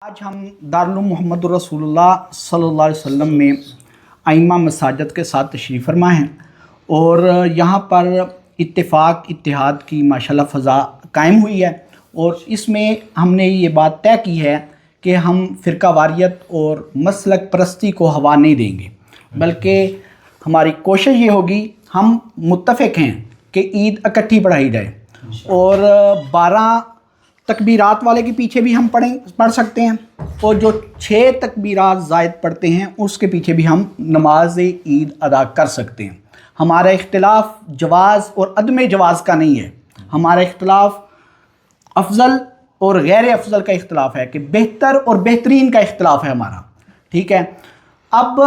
آج ہم دارالعلوم محمد رسولullah صلی اللہ علیہ وسلم میں ائمہ مساجد کے ساتھ تشریف فرما ہیں اور یہاں پر اتفاق اتحاد کی ماشاءاللہ فضا قائم ہوئی ہے، اور اس میں ہم نے یہ بات طے کی ہے کہ ہم فرقہ واریت اور مسلک پرستی کو ہوا نہیں دیں گے، بلکہ ہماری کوشش یہ ہوگی، ہم متفق ہیں کہ عید اکٹھی پڑھائی جائے، اور 12 تکبیرات والے کے پیچھے بھی ہم پڑھ سکتے ہیں، اور جو 6 تکبیرات زائد پڑھتے ہیں اس کے پیچھے بھی ہم نماز عید ادا کر سکتے ہیں۔ ہمارا اختلاف جواز اور عدم جواز کا نہیں ہے، ہمارا اختلاف افضل اور غیر افضل کا اختلاف ہے، کہ بہتر اور بہترین کا اختلاف ہے ہمارا، ٹھیک ہے۔ اب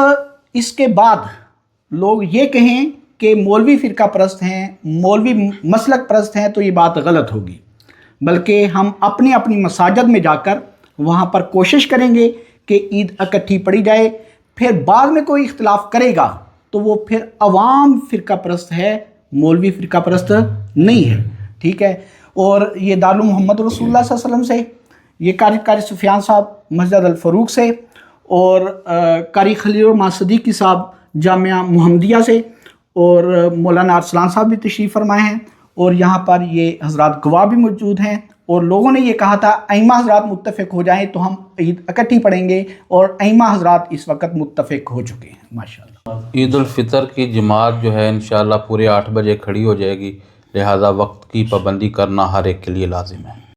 اس کے بعد لوگ یہ کہیں کہ مولوی فرقہ پرست ہیں، مولوی مسلک پرست ہیں، تو یہ بات غلط ہوگی، بلکہ ہم اپنی اپنی مساجد میں جا کر وہاں پر کوشش کریں گے کہ عید اکٹھی پڑھی جائے۔ پھر بعد میں کوئی اختلاف کرے گا تو وہ پھر عوام فرقہ پرست ہے، مولوی فرقہ پرست نہیں ہے، ٹھیک ہے۔ اور یہ دارالعلوم محمد رسولullah صلی اللہ علیہ وسلم سے، یہ قاری سفیان صاحب مسجد الفاروق سے، اور قاری خلیل الرحمن صدیقی صاحب جامعہ محمدیہ سے، اور مولانا ارسلان صاحب بھی تشریف فرمائے ہیں، اور یہاں پر یہ حضرات گواہ بھی موجود ہیں، اور لوگوں نے یہ کہا تھا ائمہ حضرات متفق ہو جائیں تو ہم عید اکٹھی پڑھیں گے، اور ائمہ حضرات اس وقت متفق ہو چکے ہیں ماشاءاللہ۔ عید الفطر کی جماعت جو ہے انشاءاللہ پورے 8 بجے کھڑی ہو جائے گی، لہٰذا وقت کی پابندی کرنا ہر ایک کے لیے لازم ہے۔